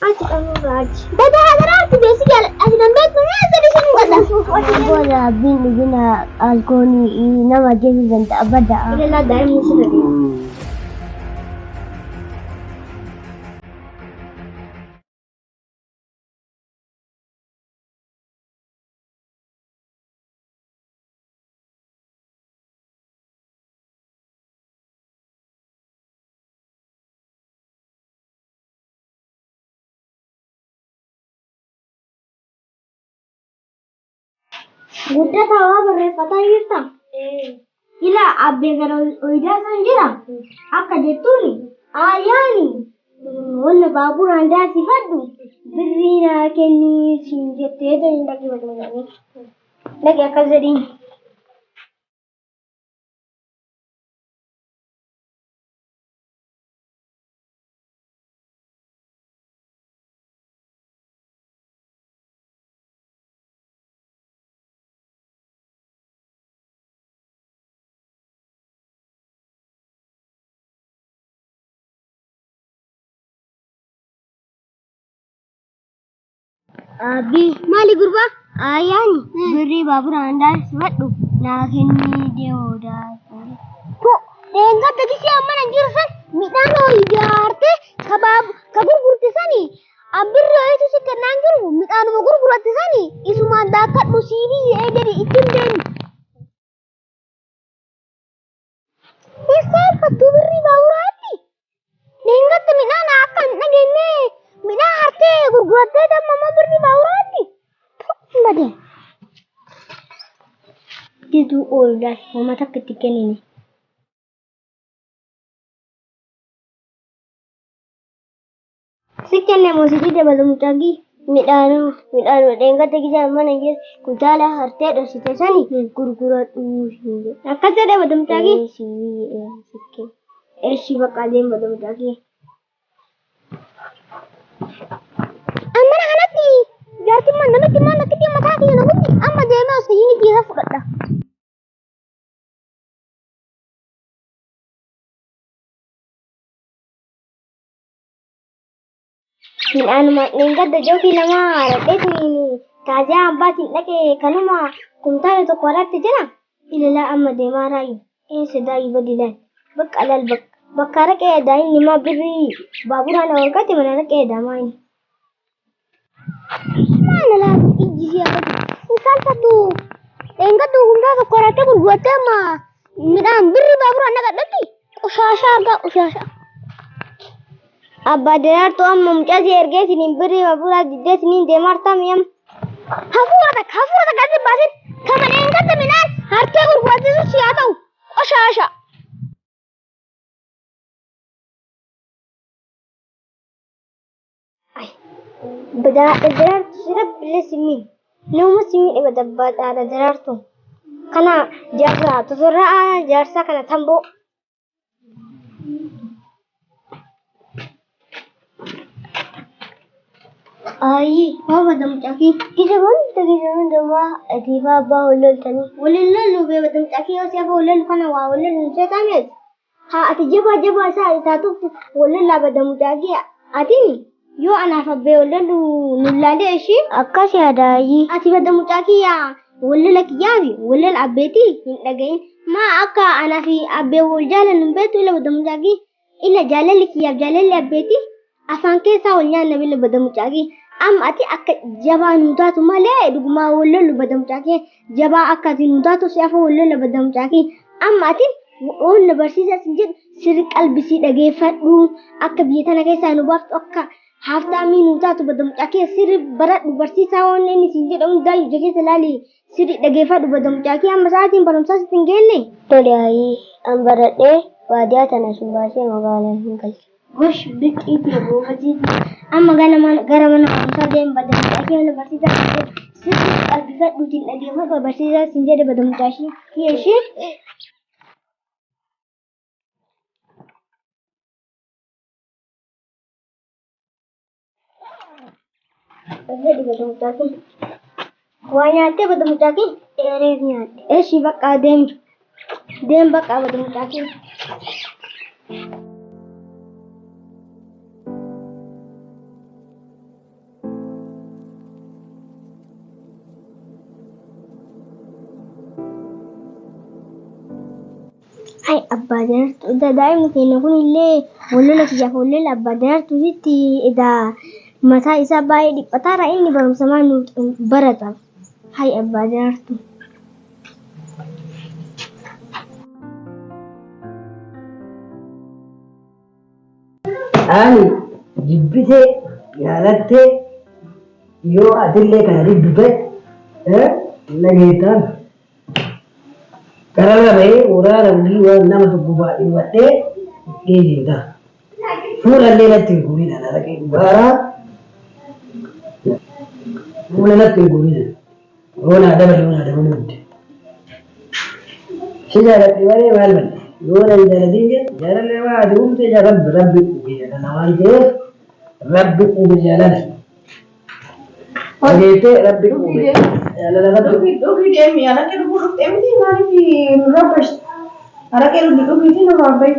Ati Raj. Dada agararti besi gal asinan bet punya jadi sini kata. Bola bin gina alkoni nama jesu benta abada. Ila dai musu da. Gudda thawa barre pata irta. Ila abbe garo oida sanjira. Akka jettuni ayani. Walla babu randa sifaddu. Birrina kenni sinjette da indaki wadani. Nage akazari. Abi mali gurba ayani birri babur anda siwaddu na kenni deoda. Ko denga tadi si amma nanjirsan midano idarte kabur sani abirro itu si kenangiru midano gurgurati sani isuma dakat musibi jadi itim den Isal patu birri baurati denga te midana akan nagenne mina arte gurgurati da mama birri baurati mbade itu oldas mama tak ketiken ini. Sikenne musidi de balumtagi midano denga tegi jamana yes kutala harte do site sani gurgura tu hinge akase de balumtagi sikke eshi bakade balumtagi amana hanati jarti mana kiti mata ki na gutti amma de ma sayini ki hafu kadda min anuma ningadda joki lama radde ni taja abbatin dake kanuma kumtale to qoratti jira ilala amma de marayu sedai badilan bakalal bakara ke dai nima birri babura na wakati mana ke damai mana la ijji abadi misal satu enga tu hunda to qoratti gurgutte ma midan birri babura na gadati ushasha Abba derar to amma mumtazi erge sinin birri babura didde sinin demartam yam hafurata gazi basit kamane engata minan harte gurgutte su siyatau ushasha derar sirab bile simi numa simi de badabba ada derar to kana jarsa to surra jarsa kana tambo Ai, baba dam taki. Kita zaman dama ati baba ulul tani. Ulul lu be dam taki o siapa ulul kana wa ulul saya tanya. Ha ati jaba sa ita tu ulul la dam taki. Ati ni yo ana fa be ulul nullade shi akasi adai. Ati dam taki ya ulul kiyabi ulul abeti dagain ma akka ana fi abbe uljalan betu la dam taki illa jalal kiyab jalal abeti afan kesa ulnya nabi la dam taki. Am ati akka jaba nutatu male duguma wollu badam take jaba akka nutatu siafa wollu badam take am ati on barsisa sinjid sir qalbisi dhageeffadhu akka biyatana keessa nu baaftu akka hafta mi nutatu badam take sir baradhu barsisa onne ni sinjid on dayu jage salali sir dhageeffadhu badam take am saatiin barumsa sitin genne tole ai am barade wadiya tana shubashe magalan hinkal gosh bit iti bo haji amma gara mana amsa dem badam take wala barsisa sir qalbifadhu tin dhageeffadhu barsisa sinjid badam tashi kiyeshi Jadi badam take wanyate badam take erenya eshi baka dem baka badam take Hai abba dartu da daa'imni keenya kun illee wallola kiyyaaf wallola abba dartuutti edaa mataa isaa baay'ee dhiphataara inni barumsa maal nu barata. Hai abba dartu. Ani jibbitee yaalattee yoo atillee kana dibbite nageetaan kararra bahee waraana bulii waan nama tokko baay'ee wadhee geejjiba. Fuulallee natti hin guurin ana dhaqee dhugaaraa fuula natti hin guurin roonaa dabaluu hidde. Si jaaladhe malee maal malee yoo nan jaaladin jaalallee waa aduumte jaalal rabbi jaalala waan ta'eef rabbi uume jaalala. Ogeessee rabbi uume jaalala rabbi. Dhugii deemi alakee dhuguu dhufteemti maaliif rabbash alakee dhugiitii nama rabbash.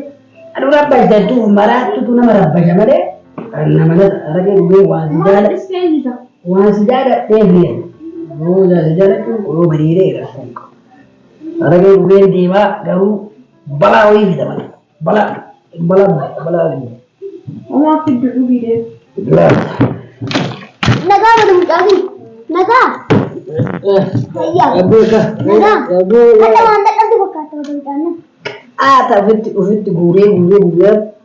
Anu rabbash jaddu maraattutu nama rabbasha malee kan nama alakee dhugee waan si jaalala waan si jaaladhee biyya yoo si jaaladhu yoo bareedeera. Alakee dhugeen deemaa garuu balaa wayii fida malee balaa. Oma fiddu dhugii deemi. Nagaa madu mudhaati. Nagaa. Nagaa. Kada waan dadhabde fakkaata madu mudhaana. Ata ufitti guuree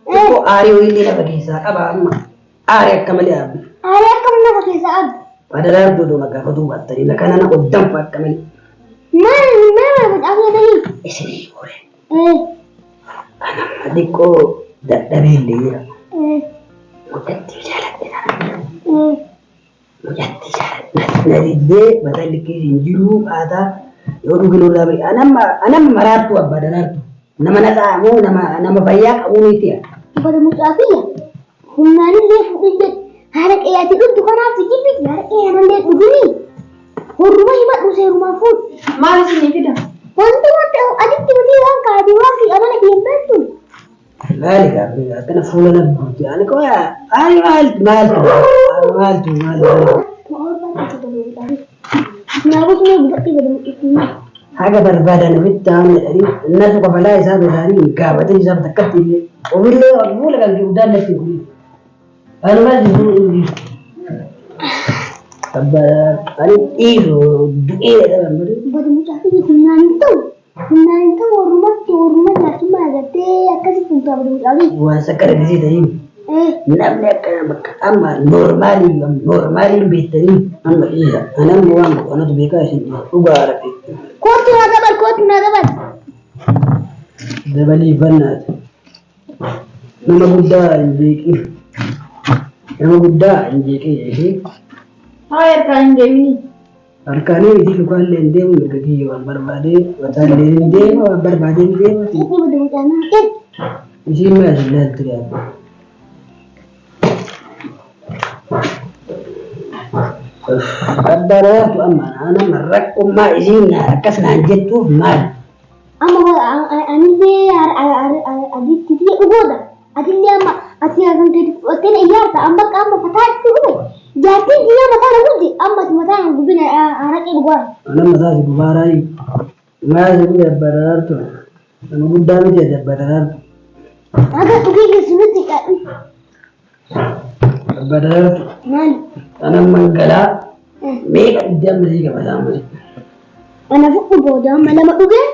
tokko aarii wayii lafa keessaa qaba amma aarii akka malee abbi. Aarii akkam lafa keessaa abbi. Badalaa doodoo magaafatuu baattanii lakkana na oddanfa akka malee. Maal mudhaafne ta'ii? Isinii goore. Anamma xiqqoo dadhabee illee jira. Mucattii jaaladhe nana. Mucattii jaaladhe. Na diddee mataa liqqeessiin jiruu qaataa yoo dhugin irraa bari. Anamma maraattu abbaa daraartu. Nama nasaa moo nama fayyaa qabu miti. Bada mucaafiyya. Humnaanillee fuudhillee haala qeeyyaatti dhugdu kanaaf jibbi haala qeeyyaanillee dhuganii. Horruma himadhu seerumaa fuudhu. Maal isinii fida? Wanti aditti nuti waan kaadii waan fi amala deemtu. Laali gaaffii akkana fuula na buuti. Ani koo ani maaltu. Naabusni guddattii bada mucittii. Haga barbaadan ofitti haamne dhanii innatu kafalaa isaa beekaanii gaafatanii isaa takkatti illee ofillee fuula kan guddaan natti guri. Anumaa jiru ani dhiisu du'ee dhaban bari. Bada mucaafiyya humnaan hin ta'u horrumatti nyaatummaa agartee akkasitti hin ta'u bada mucaafiyya. Waan sakkara gisee ta'in namni akkana bakka amma noormaaliin beektanii amma dhiisa. Anamni waan boqonnatu beekaa isin dhugaa arate. Kootu naa dabal. Dabaliifannaati. Nama guddaa hin jeeqin. Haa harkaan hin deemini. Harkaanii miti lukaallee hin deemu mirga kiyya waan barbaadee wataallee hin deema waan barbaadee hin deema. Inni bada mucaanaa. Isiin maal ilaaltu yaadda? Addaraatu amma rakkummaa isiin akkas naan jettuuf maal? Amma anillee aditti dhugoodha. Adillee amma ati fudhattee na ijaarta amma fataatti dhufe. Jaartiin biyya mataa na guddi amma mataa na gubbina araqee dhugaara. Anam mataa si gubaaraayi. Maal si gubee abbadaraartu? Nama guddaa miti abbadaraartu. Aga dhugee keessumatti qaadhi. Abbadaraartu. Maali? Anam mangalaa meeqa iddoo amma sii gabataa mali. Ana fuudhu booda amma lama dhugee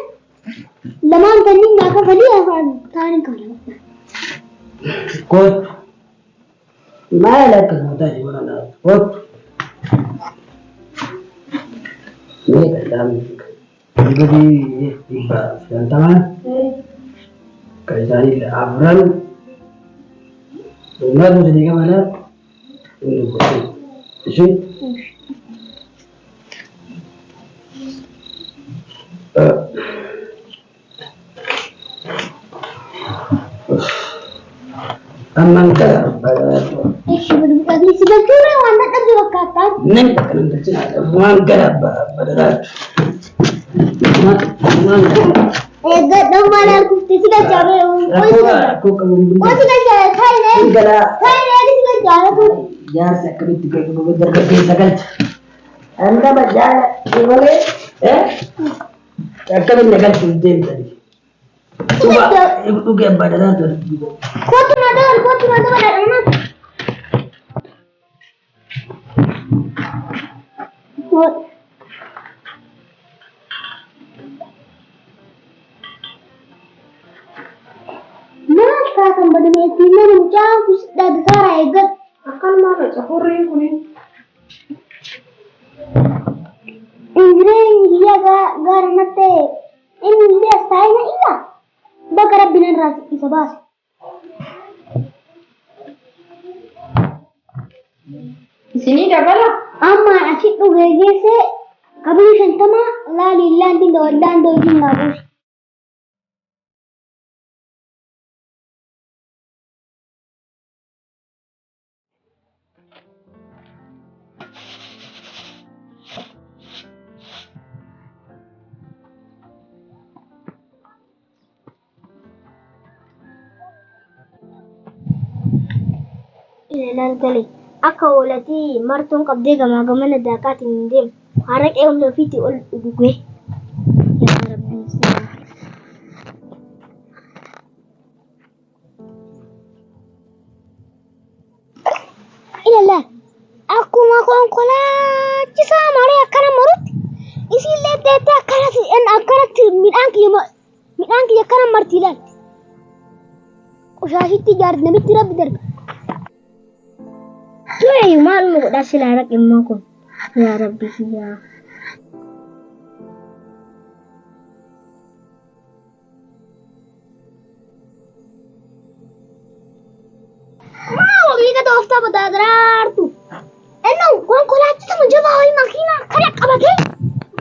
lamaan kanneen naa kafalii afaan taa'anii kafalama. Kootu. Maal akkasuma taa'e godhanaa? Kootu. Meeqa dhaabni? Dibabii dhibbaa shantamaan kan isaanii afran ummatu sadii qabalaa inni godhu. Isin amman kala Si galchuudha waan dadhabde fakkaataa. namni akka nam galchina waan gara badaraatu. Eeggadhaan maal arguutti si galchaabee Rakkoo qabuun si galchaa taa'ee galaa si galchaa jaarsi akkamitti beekamu dargaggeessa galcha. Nama jaala malee akkamitti galchuun deemtanii. Dhuge badalaa ture. Kootu na dabalaa. Maal kaasan badamee ittiin mana mucaa kusidhaa bisaara eeggat. Akkan maal cahurriin kunin. Injireen biyya gaara nattee inni illee saayina illa bakka rabbiin irraa isa baase. Isinii dabala. Amma achi dhugee geessee qabii 50 laali illaantiin dawallaan doojiin naabuusi. Ilaal galee akka hoolatii martuun qabdee gamaa gamana daakaatiin hin deemu. Haraqee humna ofiitti ol dhugee. Yaa Rabbii siyaa. Ilaalaal akkuma konkolaachisaa malee akkana marutti isiillee deettee akkanatti midhaan kiyya akkana marti ilaalti. Qoshaashitti ijaarti namitti rabbi darba. Tuh, malu mau dah silarak imam aku. Ya Rabbi ya. Mau kita dofta badadrar tu. Eno, kau kolati tu menjadi bayi makina karya kabagai.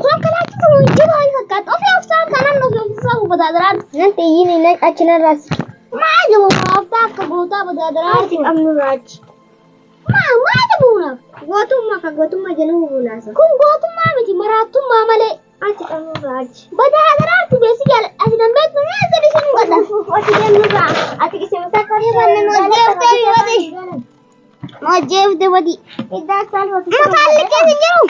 Kau kolati tu menjadi bayi kat. Ofta kanan ofta badadrar. Nanti ini naik acilan ras. Mau jauh ofta kabota badadrar. Amnu raj. Maal buuna gootummaa jenuu buunaasa kun gootummaa miti maraattummaa malee ati qabuurraachi badaa agaraarti beesi jaala ati dandeettu meesa bishin godha ati deemnurraa ati kisimta karii mojjeefte wadi iddaa saalfatu mataalli keessa jiru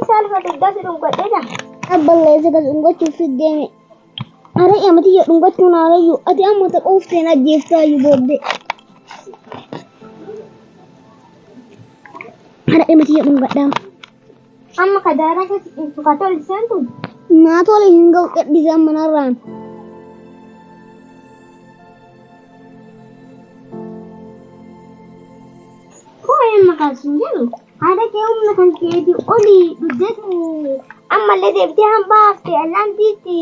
saalfatu iddaa si dhungadheedha abballeessa gas dhungachuuf deeme. Are amati ya dhungachuu naarayyuu ati amma taqoofteen ajjeeftaayyuu booddee. Are amati ya dhungadhaam. Amma kadaara keessatti ka tolchiseen tun. Naa tole hin ga'u qedhisaan manarraan. Koo'een maqaasun jedhu haadha kee humna kan keetii olii dhuddeetu ammallee deebitee hambaaftee allaantiitti.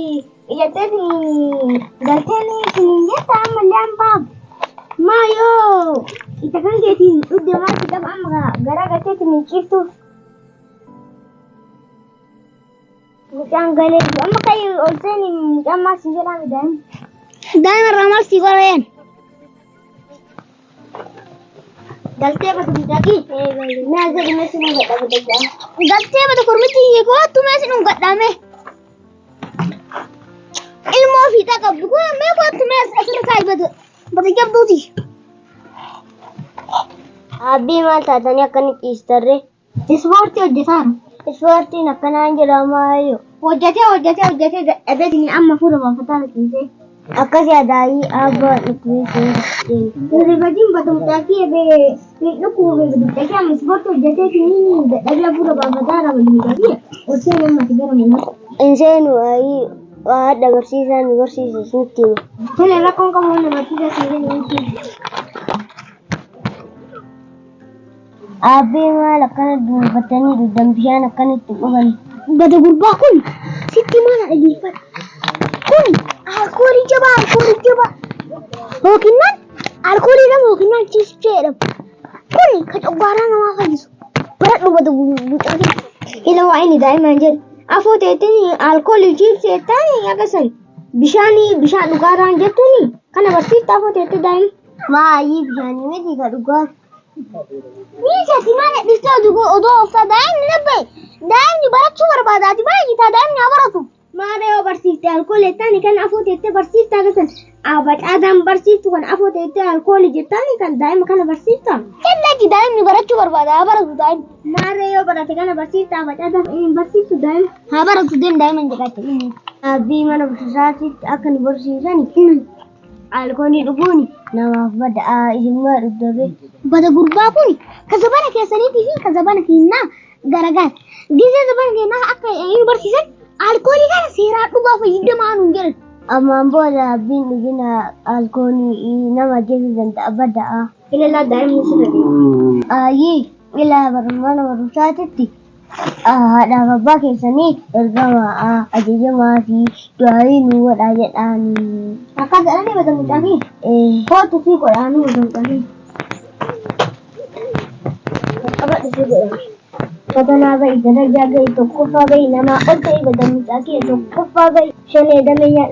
Ijatteetiin galteeni siniin jetta ammallee hambaaf. Maayoo ita kan keetiin dhudde maatti qaba amma gara galteetiin ciiftuuf. Mucaan galee amma kai ol seeni mucaan maal siin jedhame daa'ima. Daa'ima irraa maal sii qoreen? Galtee bata miidhagii. Naa gadi meessi nu gadhaa. Galtee bata kormitti hiikootu meessi nu gadhaame. Ilmu ofii qabdu kun mee kootu mee asirra kaa'i bata jabduuti. Abbii maal taatanii akkanitti dhiistarre? Ispoortii hojjetaara. Ispoortiin akkanaan jedhamaayyuu. Hojjetee dadhabetini amma fuula baafataa dhiisee. Akkasii adaayii abbaa dhiisee. Rifaatiin bata mucaakii ebee dhukkuu beekdee amma ispoortii hojjeteetini dadhabee fuula baafataa raba dhiisee. Osoo namatti gara manaa. Inseenu ayii. Ada bersihkan bersih suci. Saya rakon kamu nak bersih suci. Abi malah kan dua petani di dampian akan itu kan. Bada gurbah kun. Siti mana lagi Pak? Kun. Aku coba. Hokinan? Aku dah hokinan cisce. Kun kecobaran nama kajis. Berat lu bada gurbah. Hilang ini dah manjat. Afoo teettanii alkoolii ciibseettaanii agasan bishaan dhugaaraan jettuuni kana barsiifta afoo teette daa'ima. Maayii bishaanii miti ka dhugaa. Miisatti maal dhiistee odoo oftaa daa'imni nabba'e daa'imni barachuu barbaadaati baay'ee taa daa'imni haa baratu Maada yoo barsiifte alkoolii jettaani kan afoo teettee barsiifta agartan abacaadhaan barsiiftu kan afoo teettee alkoolii jettaani kan daa'ima kana barsiifta. Kennaati daa'imni barachuu barbaada haa baratu daa'ima. Maada yoo barate kana barsiifta abacaadhaan barsiiftu daa'ima. Haa baratu daa'ima jedhate. Abbii mana barsiisaatitti akka nu barsiisani alkoolii dhuguuni namaaf bada ijummaa dhugdabee. Bada gurbaa kuni kasabana keessaniitii fi kasabana keenyaa garagaara. Gisee sabana keenyaa akka nu barsiisan alkoolii kana seeraa dhugaa fayyadamaa nu jedhan. Ammaan booda abbiin dhugina alkoolii nama ajjeesuu danda'a bada'a. Ilaalaa daa'imni sirrii. Ayyee ilaa mana barumsaatitti haadhaaf abbaa keessanii ergama ajajamaa fi du'aarii nu godhaa jedhaani. Akkas jedhanii bada mucaanii? Kootu fi godhaanii bada mucaanii. Qabadhu fi godhaa. Saganaa ba'i darajaa ga'i tokkoffaa ba'i namaa ol ta'e bada mucaanii tokkoffaa ba'i shanee dalayyaa.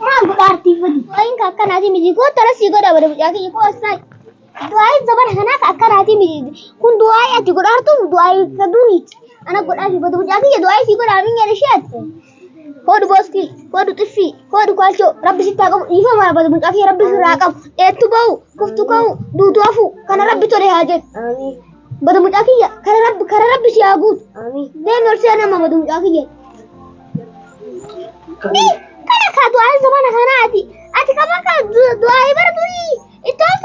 Maan godhaa artiifati? Wayin ka akkanaati miti koo tarasii godha bada mucaanii koo asxaa. Du'aayi zabana kanaaf akkanaati miti kun du'aayi ati godhaartu du'aayi ka duriiti. Ana godhaa fi bada mucaanii du'aayi fi godhaa min jedhe isheetti. Kodu boski, kodu xiffii, kodu kwalchoo, rabbi sitti haa qabu, dhiifa mara bada mucaanii rabbi sirraa qabu, dheettu ba'u, kuftu ka'u, duutu hafu, kana rabbi tole haa jedhu. Bada mucaanii kara rabbi si haa guutu. Deemi ol seenama bada mucaanii. Kana kaa du'aayi zabana kanaati. Ati kama kaa du'aayi bara durii itti ol